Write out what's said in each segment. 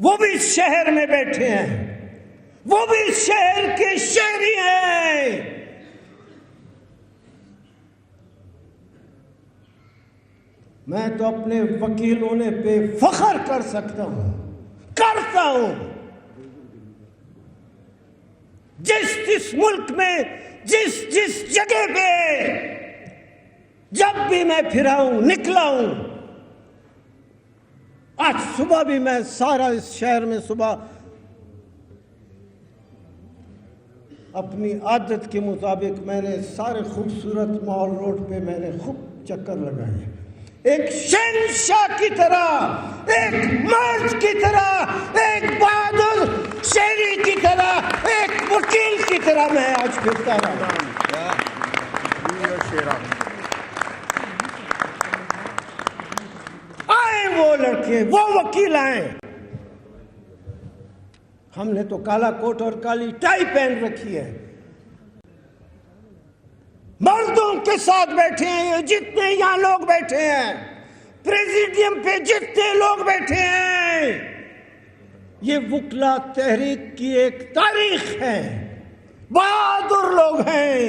वो भी इस शहर में बैठे हैं, वो भी इस शहर के शहरी हैं। मैं तो अपने वकील होने पे फख्र कर सकता हूं, करता हूं। जिस मुल्क में जिस जगह पे जब भी मैं फिरा हूं, निकला हूं, आज सुबह भी मैं सारा इस शहर में सुबह अपनी आदत के मुताबिक मैंने सारे खूबसूरत मॉल रोड पे मैंने खूब चक्कर लगाए, एक शहंशाह की तरह, एक मर्द की तरह, एक बहादुर शेरी की तरह, एक वकील की तरह मैं आज फिरता रहा। आए वो लड़के, वो वकील आए। हमने तो काला कोट और काली टाई पहन रखी है, मर्दों के साथ बैठे हैं। जितने यहां लोग बैठे हैं, प्रेसिडियम पे जितने लोग बैठे हैं, ये वकला तहरीक की एक तारीख है। बहादुर लोग हैं,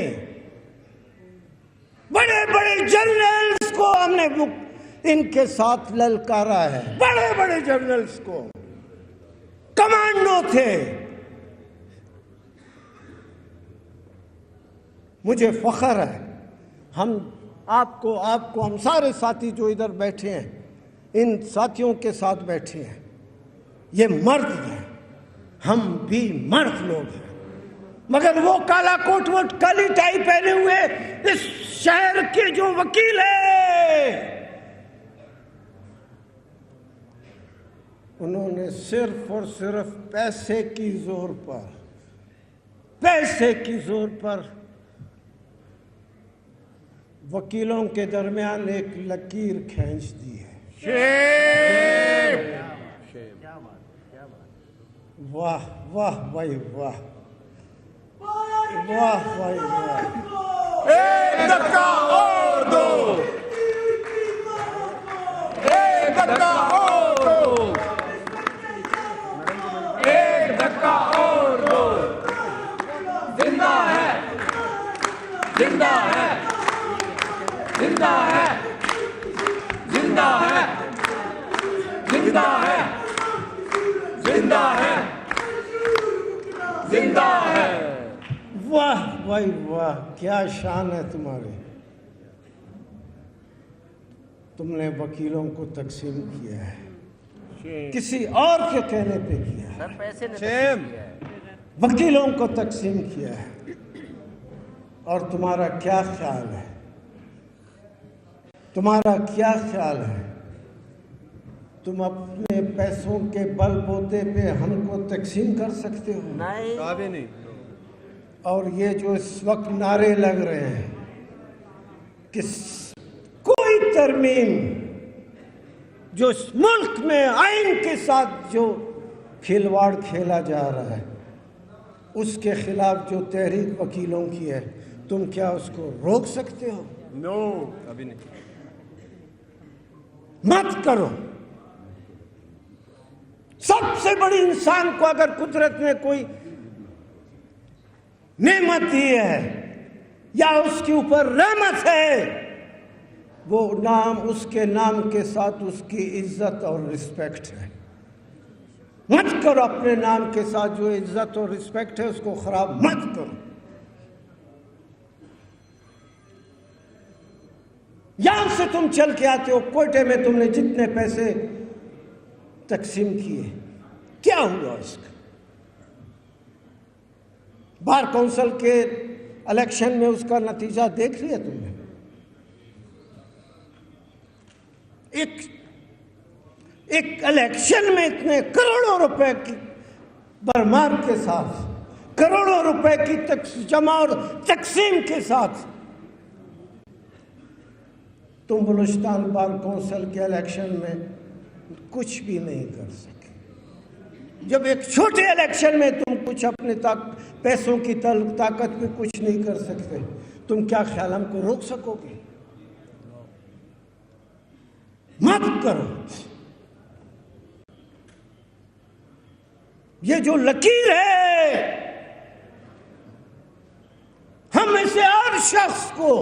बड़े बड़े जर्नल्स को हमने इनके साथ ललकारा है, बड़े बड़े जर्नल्स को। कमांडो थे। मुझे फख्र है, हम आपको हम सारे साथी जो इधर बैठे हैं, इन साथियों के साथ बैठे हैं, ये मर्द हैं, हम भी मर्द लोग हैं। मगर वो काला कोट वोट काली टाई पहने हुए इस शहर के जो वकील हैं, उन्होंने सिर्फ और सिर्फ पैसे की जोर पर वकीलों के दरमियान एक लकीर खींच दी है। वाह वाह भाई वाह, वाह भाई वाह। एक धक्का और दो, एक धक्का और दो, एक धक्का और दो। जिंदा है, जिंदा है, जिंदा है, जिंदा है, जिंदा है, जिंदा है, जिंदा है। वाह भाई वाह, क्या शान है तुम्हारी। तुमने वकीलों को तकसीम किया है, किसी और के कहने पे किया है, पैसे ने तकसीम किया है। वकीलों को तकसीम किया है। और तुम्हारा क्या ख्याल है, तुम्हारा क्या ख्याल है? तुम अपने पैसों के बलबूते पे हमको तकसीम कर सकते हो? नहीं। और ये जो इस वक्त नारे लग रहे हैं कि कोई तरमीम, जो इस मुल्क में आइन के साथ जो खिलवाड़ खेला जा रहा है, उसके खिलाफ जो तहरीक वकीलों की है, तुम क्या उसको रोक सकते हो? नो, अभी नहीं। मत करो। सबसे बड़ी इंसान को अगर कुदरत ने कोई नेमत दी है या उसके ऊपर रहमत है, वो नाम, उसके नाम के साथ उसकी इज्जत और रिस्पेक्ट है। मत करो अपने नाम के साथ जो इज्जत और रिस्पेक्ट है उसको खराब मत करो। यहां से तुम चल के आते हो, कोयटे में तुमने जितने पैसे तकसीम किए, क्या हुआ इसका? बार काउंसिल के इलेक्शन में उसका नतीजा देख लिया तुमने? एक इलेक्शन में इतने करोड़ों रुपए की भरमार के साथ, करोड़ों रुपए की जमा और तकसीम के साथ तुम बलूचिस्तान बार काउंसिल के इलेक्शन में कुछ भी नहीं कर सके। जब एक छोटे इलेक्शन में तुम कुछ अपने पैसों की ताकत में कुछ नहीं कर सकते, तुम क्या ख्याल हमको रोक सकोगे? मत करो। ये जो लकीर है, हम में से हर शख्स को,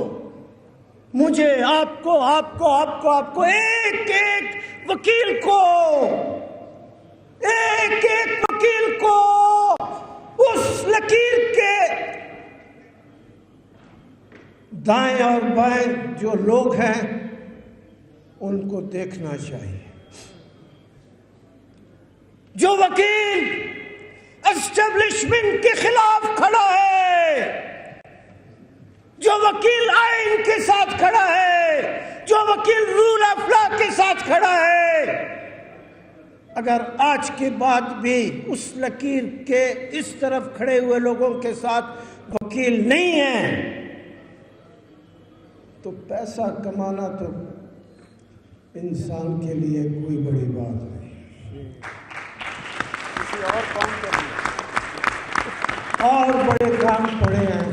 मुझे, आपको, आपको, आपको, आपको, एक एक वकील को, एक एक वकील को उस लकीर के दाएं और बाएं जो लोग हैं उनको देखना चाहिए। जो वकील एस्टेब्लिशमेंट के खिलाफ खड़ा है, जो वकील आइन के साथ खड़ा है, जो वकील रूल ऑफ लॉ के साथ खड़ा है, अगर आज के बाद भी उस लकीर के इस तरफ खड़े हुए लोगों के साथ वकील नहीं है, तो पैसा कमाना तो इंसान के लिए कोई बड़ी बात नहीं। किसी और काम करना, और बड़े काम पड़े हैं,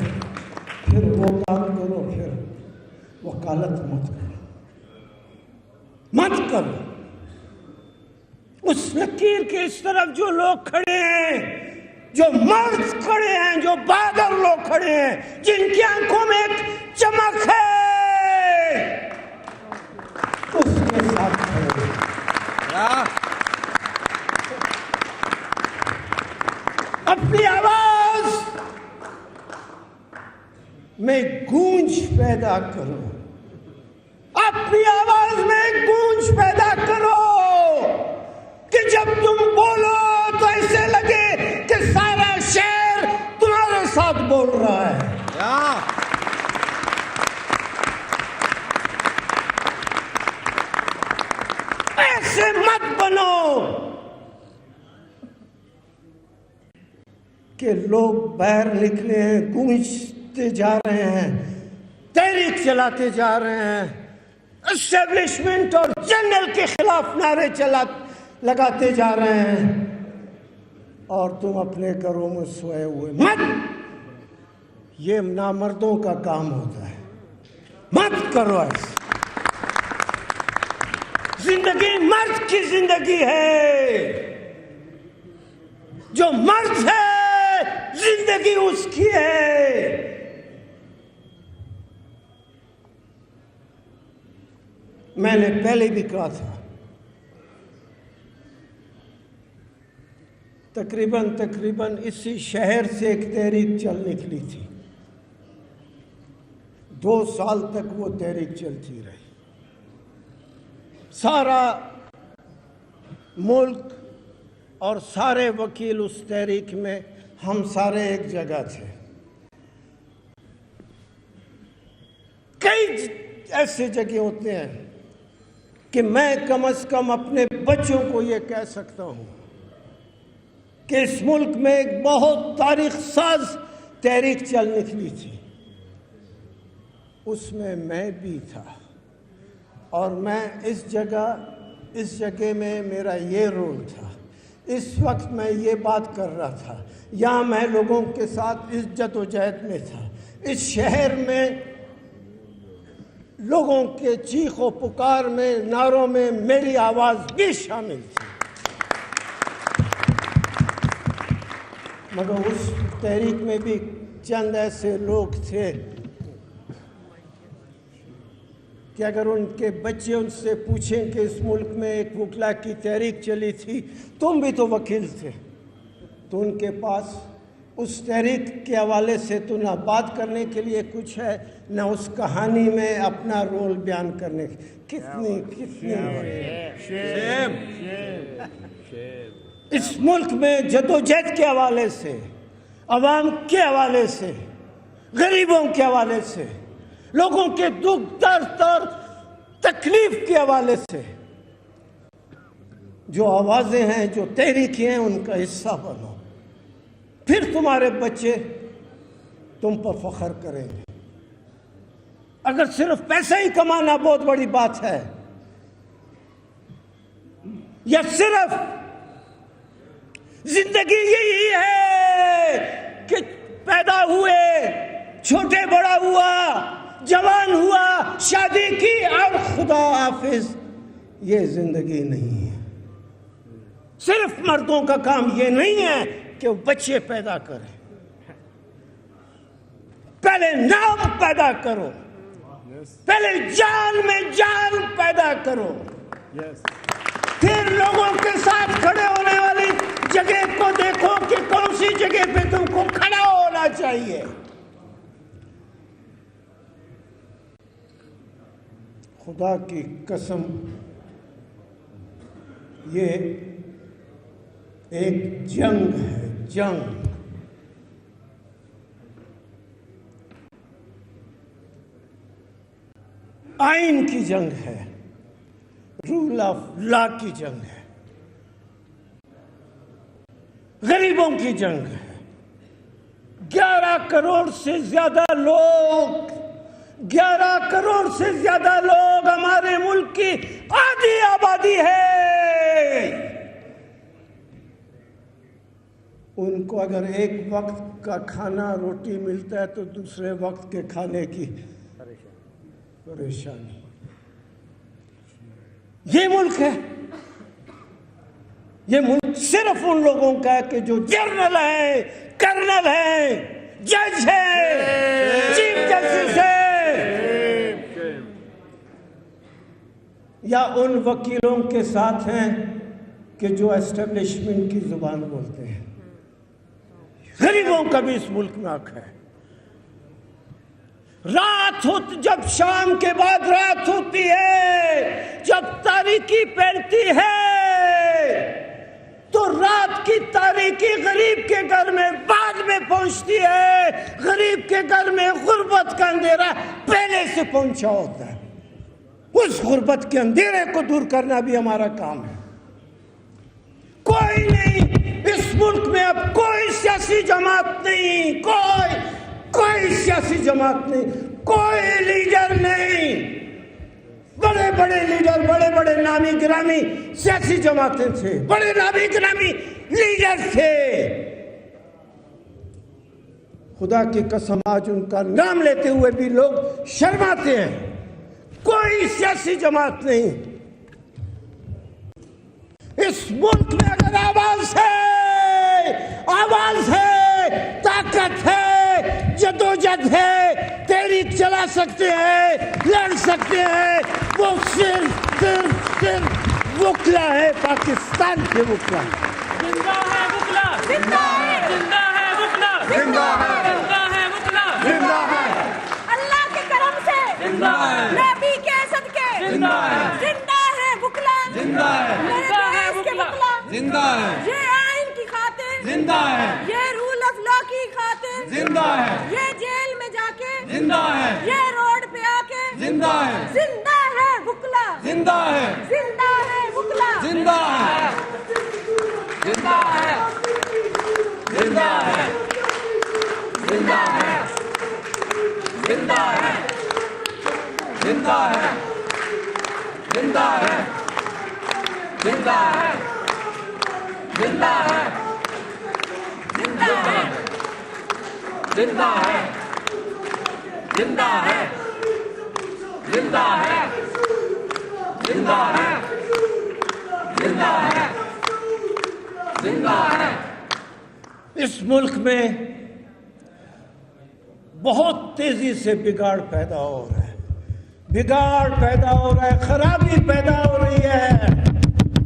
फिर वो काम करो, फिर वकालत मत करो, मत करो। उस लकीर के इस तरफ जो लोग खड़े हैं, जो मर्द खड़े हैं, जो बहादुर लोग खड़े हैं, जिनकी आंखों में एक चमक है, उसके साथ खड़े हैं। अपनी आवाज में गूंज पैदा करो, अपनी आवाज में गूंज पैदा करो कि जब तुम बोलो तो ऐसे लगे कि सारा शहर तुम्हारे साथ बोल रहा है। ऐसे मत बनो कि लोग बाहर निकले हैं, गूंजते जा रहे हैं, तहरीक चलाते जा रहे हैं, एस्टेब्लिशमेंट और जनरल के खिलाफ नारे लगाते जा रहे हैं, और तुम अपने घरों में सोए हुए। मत, ये नामर्दों का काम होता है, मत करो ऐसा। जिंदगी मर्द की जिंदगी है, जो मर्द है जिंदगी उसकी है। मैंने पहले भी कहा था, तकरीबन इसी शहर से एक तहरीक चल निकली थी। 2 साल तक वो तहरीक चलती रही। सारा मुल्क और सारे वकील उस तहरीक में, हम सारे एक जगह थे। कई ऐसे जगह होते हैं कि मैं कम से कम अपने बच्चों को ये कह सकता हूं कि इस मुल्क में एक बहुत तारीख साज तहरीक चल निकली थी, उसमें मैं भी था, और मैं इस जगह में मेरा ये रोल था। इस वक्त मैं ये बात कर रहा था, यहाँ मैं लोगों के साथ इस जदोजहद में था। इस शहर में लोगों के चीखों पुकार में, नारों में मेरी आवाज़ भी शामिल थी। मगर उस तहरीक में भी चंद ऐसे लोग थे कि अगर उनके बच्चे उनसे पूछें कि इस मुल्क में एक वकला की तहरीक चली थी, तुम भी तो वकील थे, तो उनके पास उस तहरीक के हवाले से तो ना बात करने के लिए कुछ है, ना उस कहानी में अपना रोल बयान करने की। कितनी इस मुल्क में जदोजहद के हवाले से, अवाम के हवाले से, गरीबों के हवाले से, लोगों के दुख दर्द और तकलीफ के हवाले से जो आवाजें हैं, जो तहरीकें हैं, उनका हिस्सा बनो। फिर तुम्हारे बच्चे तुम पर फख्र करेंगे। अगर सिर्फ पैसा ही कमाना बहुत बड़ी बात है, या सिर्फ जिंदगी यही है कि पैदा हुए, छोटे बड़ा हुआ, जवान हुआ, शादी की और खुदा हाफिज, ये जिंदगी नहीं है। सिर्फ मर्दों का काम ये नहीं है कि वो बच्चे पैदा करें, पहले नाम पैदा करो, पहले जान में जान पैदा करो, फिर लोगों के साथ खड़े होने वाली जगह को देखो कि कौन सी जगह पे तुमको खड़ा होना चाहिए। खुदा की कसम, ये एक जंग है, जंग। आइन की जंग है, रूल ऑफ लॉ की जंग है, गरीबों की जंग है। 11 करोड़ से ज्यादा लोग, 11 करोड़ से ज्यादा लोग हमारे मुल्क की आधी आबादी है। उनको अगर एक वक्त का खाना रोटी मिलता है तो दूसरे वक्त के खाने की परेशानी। ये मुल्क है, ये मुल्क सिर्फ उन लोगों का है कि जो जर्नल है, कर्नल है, जज है, चीफ जस्टिस है, या उन वकीलों के साथ हैं कि जो एस्टेब्लिशमेंट की जुबान बोलते हैं। गरीबों का भी इस मुल्क में हक है। रात होती, जब शाम के बाद रात होती है, जब तारीकी फैलती है, तो रात की तारीकी गरीब के घर में बाद में पहुंचती है। गरीब के घर में गुर्बत का अंधेरा पहले से पहुंचा होता है। उस गुर्बत के अंधेरे को दूर करना भी हमारा काम है। कोई नहीं, इस मुल्क में अब कोई सियासी जमात नहीं, कोई सियासी जमात नहीं, कोई लीडर नहीं। बड़े बड़े लीडर, बड़े बड़े नामी गिरामी सियासी जमातें थे, बड़े नामी गिरामी लीडर थे। खुदा की कसम, आज उनका नाम लेते हुए भी लोग शर्माते हैं। कोई सियासी जमात नहीं। इस मुल्क में अगर आवाज है, ताकत है, जदोजहद है, तहरीक चला सकते हैं, लड़ सकते हैं, वो सिर्फ वुकला है, पाकिस्तान के वुकला। जिंदा है वुकला, जिंदा है, जिंदा है वुकला, जिंदा है, जिंदा है वुकला, जिंदा है, अल्लाह के करम से जिंदा है, नबी के सदके जिंदा है, जिंदा है वुकला, जिंदा है, जिंदा है वुकला, जिंदा है, ये आइन की खातिर जिंदा है, ये रूल ऑफ लॉ की खातिर जिंदा है, ये जेल में जाके जिंदा है, ये रोड पे आके जिंदा है, जिंदा है वुकला, जिंदा है, जिंदा है वुकला, जिंदा है, जिंदा है, जिंदा है, जिंदा है, जिंदा है, जिंदा है, जिंदा है, जिंदा है, जिंदा है, जिंदा है, जिंदा है, जिंदा है, जिंदा है, जिंदा है, जिंदा है, जिंदा है। इस मुल्क में बहुत तेजी से बिगाड़ पैदा हो रहा है, बिगाड़ पैदा हो रहा है, खराबी पैदा हो रही है।